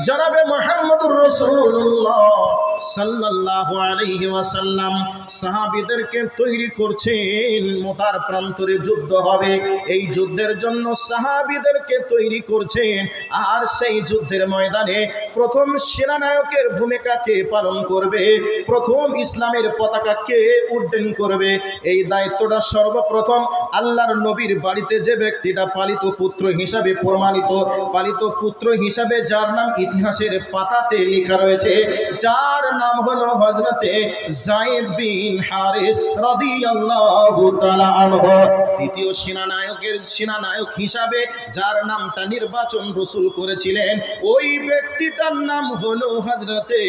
জনাবে মুহাম্মদুর রাসূলুল্লাহ সাল্লাল্লাহু আলাইহি ওয়াসাল্লাম সাহাবীদেরকে তৈরি করছেন, মোতার প্রান্তরে যুদ্ধ হবে, এই যুদ্ধের জন্য সাহাবীদেরকে তৈরি করছেন। আর সেই যুদ্ধের ময়দানে প্রথম সেনানায়কের ভূমিকা কে পালন করবে, প্রথম ইসলামের পতাকা কে উড্ডয়ন করবে, এই দায়িত্বটা সর্বপ্রথম আল্লাহর নবীর বাড়িতে যে ব্যক্তিটা পালিত পুত্র হিসাবে প্রমাণিত, পালিত পুত্র হিসাবে যার নাম ইতিহাসের পাতাতে লেখা রয়েছে, যার নাম হলো হযরতে যায়েদ বিন হারিস রাদিয়াল্লাহু তাআলা আনহু। দ্বিতীয় সেনানায়ক হিসাবে যার নামটা নির্বাচন রাসূল করেছিলেন, ওই ব্যক্তিটার নাম হলো হযরতে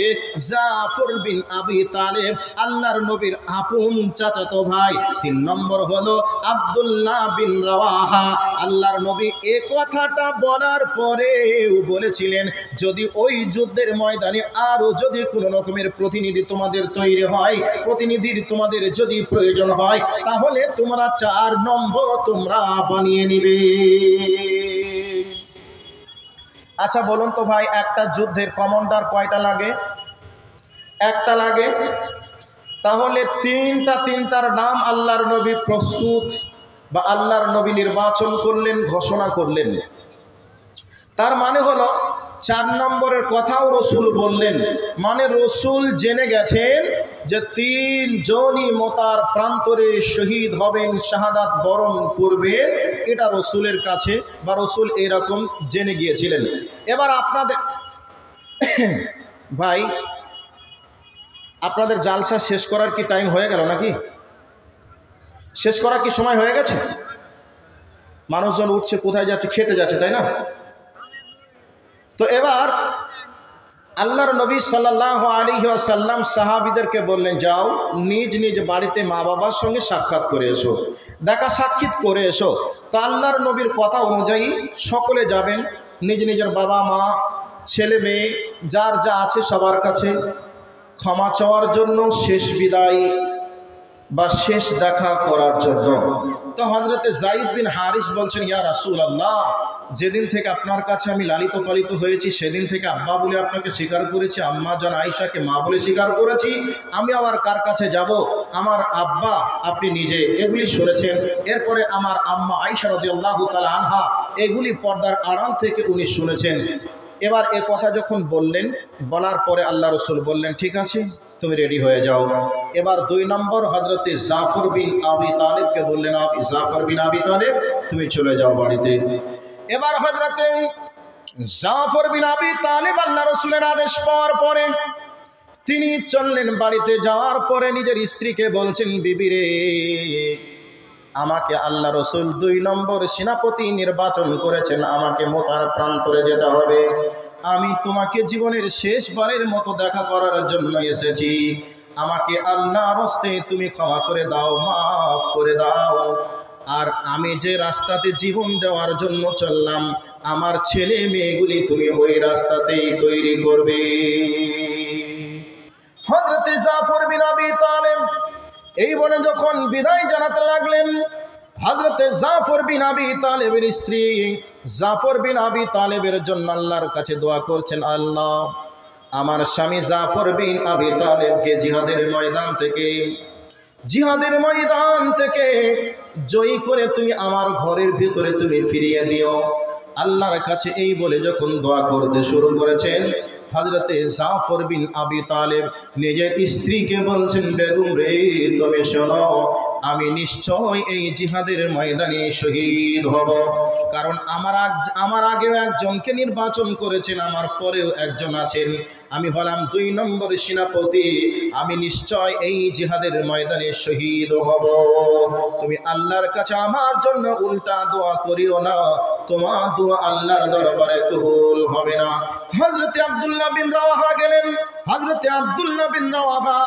জাফর বিন আবি তালেব, আল্লাহর নবীর আপন চাচাতো ভাই। 3 নম্বর হলো আব্দুল্লাহ বিন রাওয়াহা। আল্লাহর নবী এই কথাটা বলার পরেও বলেছিলেন, যদি ওই যুদ্ধের ময়দানে আরো যদি কোনো রকমের প্রতিনিধি তোমাদের তৈরি হয়, প্রতিনিধির তোমাদের যদি প্রয়োজন হয়, তাহলে তোমরা 4 নম্বর তোমরা বানিয়ে নিবে। আচ্ছা বলুন তো ভাই, একটা যুদ্ধের কমান্ডার কয়টা লাগে? একটা লাগে। তাহলে তিনটার নাম আল্লাহর নবী প্রস্তুত বা আল্লাহর নবী নির্বাচন করলেন, ঘোষণা করলেন। তার মানে হলো 4 নম্বরের কথাও রসুল বললেন, মানে রসুল জেনে গেছেন যে 3 জনই মোতার প্রান্তরে শহীদ হবেন, শাহাদাত বরণ করবেন, এটা রসুলের কাছে বা রসুল এরকম জেনে গিয়েছিলেন। এবার আপনাদের ভাই, আপনাদের জালসা শেষ করার কি টাইম হয়ে গেল নাকি? শেষ করার কি সময় হয়ে গেছে? মানুষজন উঠছে, কোথায় যাচ্ছে? খেতে যাচ্ছে, তাই না? তো এবার আল্লাহর নবী সাল্লাল্লাহু আলাইহি ওয়াসাল্লাম সাহাবীদেরকে বললেন, যাও নিজ নিজ বাড়িতে মা বাবার সঙ্গে সাক্ষাৎ করে এসো, দেখা সাক্ষাৎ করে এসো। তো আল্লাহর নবীর কথা অনুযায়ী সকলে যাবেন নিজ নিজের বাবা মা ছেলে মেয়ে যার যা আছে সবার কাছে ক্ষমা চাওয়ার জন্য, শেষ বিদায় বা শেষ দেখা করার জন্য। তো হযরতে যায়েদ বিন হারিস বলছেন, ইয়া রাসূলুল্লাহ, যেদিন থেকে আপনার কাছে আমি লালিত পালিত হয়েছি, সেদিন থেকে আব্বা বলে আপনাকে স্বীকার করেছি, আম্মা জান আয়েশাকে মা বলে স্বীকার করেছি, আমি আবার কার কাছে যাব? আমার আব্বা আপনি নিজে এগুলি শুনেছেন, এরপরে আমার আম্মা আয়েশা রাদিয়াল্লাহু তাআলা আনহা এগুলি পর্দার আড়াল থেকে উনি শুনেছেন। এবার এ কথা যখন বললেন, বলার পরে আল্লাহ রসুল বললেন, ঠিক আছে তুমি রেডি হয়ে যাও। এবার 2 নম্বর হযরতে জাফর বিন আবি তালেবকে বললেন, জাফর বিন আবি তালেব তুমি চলে যাও বাড়িতে। এবার হযরতে জাফর বিন আবি তালেব আল্লাহ রসুলের আদেশ পাওয়ার পরে তিনি চললেন বাড়িতে। যাওয়ার পরে নিজের স্ত্রীকে বলছেন, বিবি রে, আমাকে আল্লাহ রসুল 2 নম্বর সেনাপতি নির্বাচন করেছেন, আমাকে মোতার প্রান্তরে যেতে হবে, আমি তোমাকে জীবনের শেষবারের মতো দেখা করার জন্য এসেছি, আমাকে আল্লাহর হস্তে তুমি ক্ষমা করে দাও, মাফ করে দাও। আর আমি যে রাস্তাতে জীবন দেওয়ার জন্য চললাম, আমার ছেলে মেয়েগুলি তুমি ওই রাস্তাতেই তৈরি করবে। হযরতে জাফর বিন আবি তালেব এই বলে যখন বিদায় জানাতে লাগলেন, হযরতে জাফর বিন আবি তালেবের স্ত্রী জাফর বিন আবি তালেবের জন্য আল্লাহর কাছে দোয়া করছেন, আল্লাহ আমার স্বামী জাফর বিন আবি তালেবকে জিহাদের ময়দান থেকে জয়ী করে তুমি আমার ঘরের ভিতরে তুমি ফিরিয়ে দিও। আল্লাহর কাছে এই বলে যখন দোয়া করতে শুরু করেছেন, হযরতে জাফর বিন আবি তালেব নিজের স্ত্রীকে বলছেন, বেগম রে, তুমি শোনো, আমি নিশ্চয় এই জিহাদের ময়দানে শহীদ হব, কারণ আমার আগেও একজনকে নির্বাচন করেছেন, আমার পরেও একজন আছেন, আমি হলাম 2 নম্বর সেনাপতি, আমি নিশ্চয় এই জিহাদের ময়দানে শহীদ হব। তুমি আল্লাহর কাছে আমার জন্য উল্টা দোয়া করিও না, তোমার দোয়া আল্লাহর দরবারে কবুল হবে না। হযরতে আব্দুল্লাহ বিন রাওয়াহা গেলেন। হযরতে আব্দুল্লাহ বিন রাওয়াহা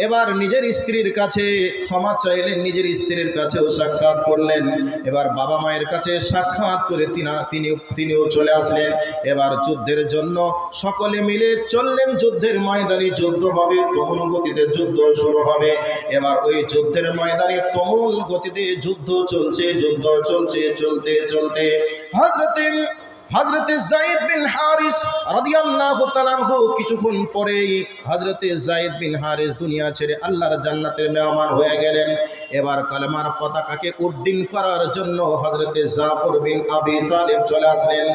এবার নিজের স্ত্রীর কাছে ক্ষমা চাইলেন, নিজের স্ত্রীর কাছেও সাক্ষাৎ করলেন। এবার বাবা মায়ের কাছে সাক্ষাৎ করে তিনিও চলে আসলেন। এবার যুদ্ধের জন্য সকলে মিলে চললেন, যুদ্ধের ময়দানে যুদ্ধ হবে, তুমুল গতিতে যুদ্ধ শুরু হবে। এবার ওই যুদ্ধের ময়দানে তুমুল গতিতে যুদ্ধ চলছে, চলতে চলতে হযরতে হযরতে যায়েদ বিন হারিস রাদিয়াল্লাহু তাআলা আনহু কিছুক্ষণ পরেই হযরতে যায়েদ বিন হারিস দুনিয়া ছেড়ে আল্লাহর জান্নাতের মেহমান হয়ে গেলেন। এবার কালেমার পতাকাকে উড্ডীন করার জন্য হযরতে জাফর বিন আবি তালিব চলে আসলেন।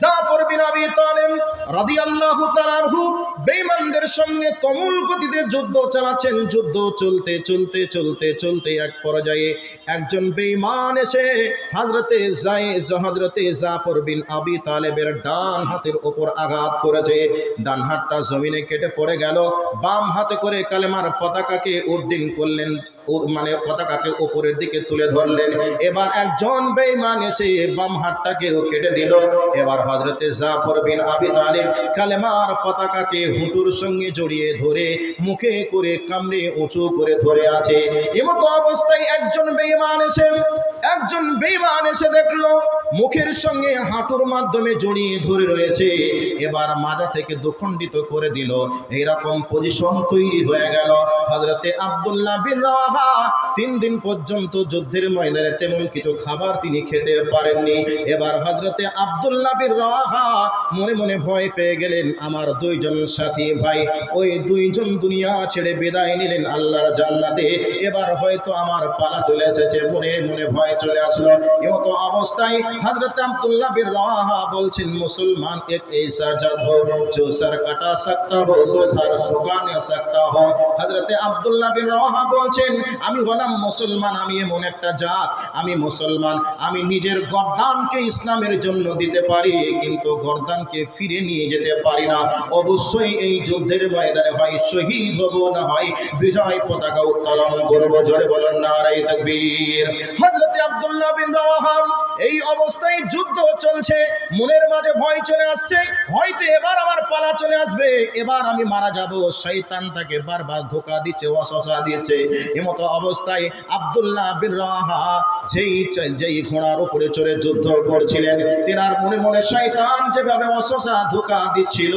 জাফর বিন আবি তালিব রাদিয়াল্লাহু তাআলা আনহু বেঈমানদের সঙ্গে তুমুল গতিতে যুদ্ধ চালাচ্ছেন। যুদ্ধ চলতে চলতে চলতে চলতে এক পর্যায়ে একজন বেঈমান এসে হযরতে জাফর বিন আবি তালেবের ডান হাতের উপর আঘাত করেছে। ডান হাতটা জমিনে কেটে পড়ে গেল। বাম হাতে করে কালেমার পতাকাকে উড্ডীন করলেন, মানে পতাকাকে উপরের দিকে তুলে ধরলেন। এবার একজন বেঈমান এসে বাম হাতটাকেও কেটে দিল। এবার হযরতে জাফর বিন আবি তালিব কালেমার পতাকাকে হুঁটুর সঙ্গে জড়িয়ে ধরে মুখে করে কামড়ে উঁচু করে ধরে আছে। এমতো অবস্থায় একজন বেঈমান এসে দেখলো মুখের সঙ্গে হাঁটুর মাধ্যমে জড়িয়ে ধরে রয়েছে। এবার মাজা থেকে দুখণ্ডিত করে দিল। এইরকম পজিশন তৈরি হয়ে গেল। হযরতে আব্দুল্লাহ বিন রাওয়াহা 3 দিন পর্যন্ত যুদ্ধের ময়দানে তেমন কিছু খাবার তিনি খেতে পারেননি। এবার হযরতে আব্দুল্লাহ বিন রাওয়াহা মনে মনে ভয় পেয়ে গেলেন। আমার 2 জন সাথী ভাই, ওই 2 জন দুনিয়া ছেড়ে বিদায় নিলেন আল্লাহর জান্নাতে। এবার হয়তো আমার পালা চলে এসেছে, মনে মনে ভয় চলে আসলো। এমতো অবস্থায় हजरत अब्दुल्ला बिन रवाहा बोलছেন मुसलमान एक ऐसा जद हो जो सर कटा सकता हो जो सर झुका ना सकता हो। हजरत अब्दुल्ला बिन रवाहा बोलছেন আমি হলাম মুসলমান, আমি এমন একটা জাত, আমি মুসলমান, আমি নিজের গর্দানকে ইসলামের জন্য দিতে পারি কিন্তু গর্দানকে ফিরে নিয়ে যেতে পারি না। অবশ্যই এই যুদ্ধের ময়দানে হয় শহীদ হব না হয় বিজয় পতাকা উত্তোলন করব। জোরে বলুন নারায়ে তাকবীর। হযরত আব্দুল্লাহ বিন রওয়াহা এই অবস্থায় যুদ্ধ চলছে, মনের মাঝে ভয় চলে আসছে, হয়তো এবার আমার পালা চলে আসবে, এবার আমি মারা যাব। শয়তান তাকে বারবার ধোঁকা দিচ্ছে, ওয়াসওয়াসা দিচ্ছে। এমতো অবস্থায় আব্দুল্লাহ বিন রওয়াহা যেই ঘোড়ার উপরে চড়ে যুদ্ধ করছিলেন, তেনার মনে মনে শয়তান যেভাবে ওয়াসওয়াসা ধোঁকা দিচ্ছিল,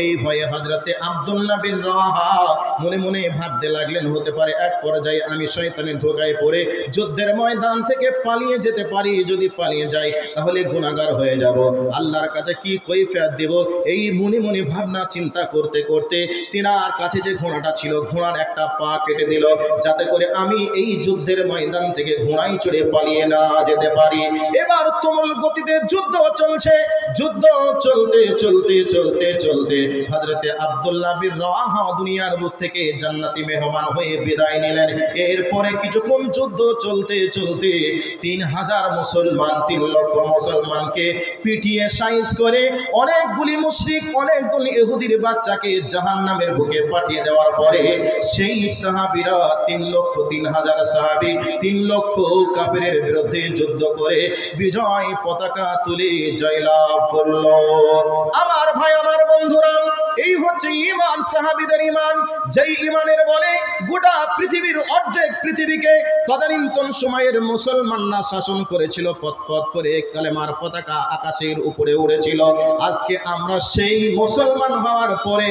এই ভয়ে হযরতে আব্দুল্লাহ বিন রওয়াহা মনে মনে ভাবতে লাগলেন হতে পারে এক পর্যায়ে আমি শয়তানের ধোঁকায় পড়ে যুদ্ধের ময়দান থেকে পালিয়ে যেতে পারি। যদি পালিয়ে যাই তাহলে গুনাহগার হয়ে যাব, আল্লাহর কাছে কি কৈফিয়ত দেব। এই মনে মনে ভাবনা চিন্তা করতে করতে তিনার কাছে যে ঘোড়াটা ছিল, ঘোড়ার একটা পা কেটে দিল যাতে করে আমি এই যুদ্ধের ময়দান থেকে ঘোড়ায় চড়ে পালিয়ে না যেতে পারি। এবার তুমুল গতিতে যুদ্ধ চলছে। যুদ্ধ চলতে চলতে চলতে চলতে হযরতে আব্দুল্লাহ বিন রওয়াহা দুনিয়ার বুক থেকে জান্নাতি মেহমান হয়ে বিদায় নিলেন। এরপরে কিছুক্ষণ যুদ্ধ চলতে চলতে 3000 মুসলমান, 3 লক্ষ মুসলমানকে পিটিয়ে সাইজ করে অনেকগুলি মুশরিক, অনেকগুলি ইহুদির বাচ্চাকে জাহান্নামের বুকে পাঠিয়ে দেওয়ার পরে সেই সাহাবীরা 3,03,000 সাহাবী 3 লক্ষ কাফিরের বিরুদ্ধে যুদ্ধ করে বিজয় পতাকা তুলে জয়লাভ করল। আমার ভাই, আমার বন্ধুরা, এই হচ্ছে ঈমান, সাহাবীদের ঈমান, যেই ঈমানের বলে গোটা পৃথিবীর অর্ধেক পৃথিবীকে তদানীন্তন সময়ের মুসলমানরা শাসন করেছিল। পথ পথ করে কালেমার পতাকা আকাশের উপরে উড়েছিল। আজকে আমরা সেই মুসলমান হওয়ার পরে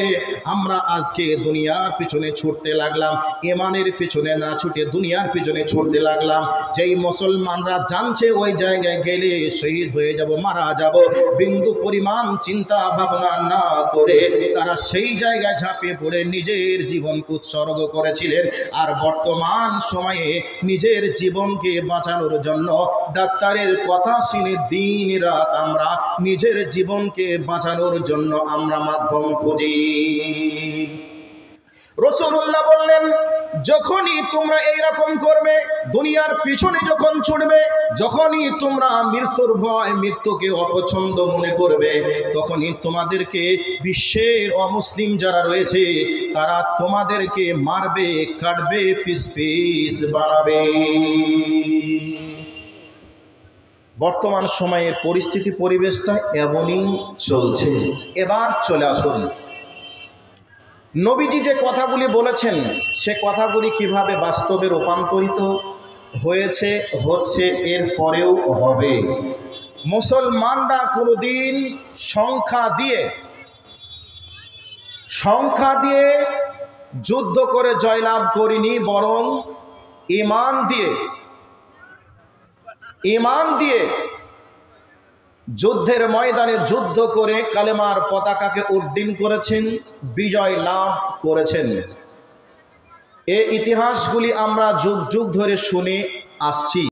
আমরা আজকে দুনিয়ার পিছনে ছুটতে লাগলাম, ঈমানের পিছনে না ছুটে দুনিয়ার পিছনে ছুটতে লাগলাম। যেই মুসলমানরা জানছে ওই জায়গায় গেলে শহীদ হয়ে যাব, মারা যাব, বিন্দু পরিমাণ চিন্তা ভাবনা না করে তারা সেই জায়গায় ঝাঁপিয়ে পড়ে নিজের জীবনকে উৎসর্গ করেছিলেন। আর বর্তমান সময়ে নিজের জীবনকে বাঁচানোর জন্য ডাক্তারের কথা শুনে দিন রাত আমরা নিজের জীবনকে বাঁচানোর জন্য আমরা মাধ্যম খুঁজি। রাসূলুল্লাহ বললেন, যখনই তোমরা এইরকম করবে, দুনিয়ার পিছনে যখন ছুটবে, যখনই তোমরা মৃত্যুর ভয়, মৃত্যুকে অপছন্দ মনে করবে, তখনই তোমাদেরকে বিশ্বের অমুসলিম যারা রয়েছে তারা তোমাদেরকে মারবে, কাটবে, পিস পিস বানাবে। বর্তমান সময়ের পরিস্থিতি, পরিবেশটা এমনই চলছে। এবার চলে আসুন, নবীজি যে কথাগুলি বলেছেন সে কথাগুলি কিভাবে বাস্তবে রূপান্তরিত হয়েছে, হচ্ছে, এর পরেও হবে। মুসলমানরা কোনোদিন সংখ্যা দিয়ে যুদ্ধ করে জয়লাভ করিনি, বরং ঈমান দিয়ে যুদ্ধের ময়দানে যুদ্ধ করে কালেমার পতাকাকে উড্ডীন করেছেন, বিজয় লাভ করেছেন। এই ইতিহাসগুলি আমরা যুগ যুগ ধরে শুনে আসছি।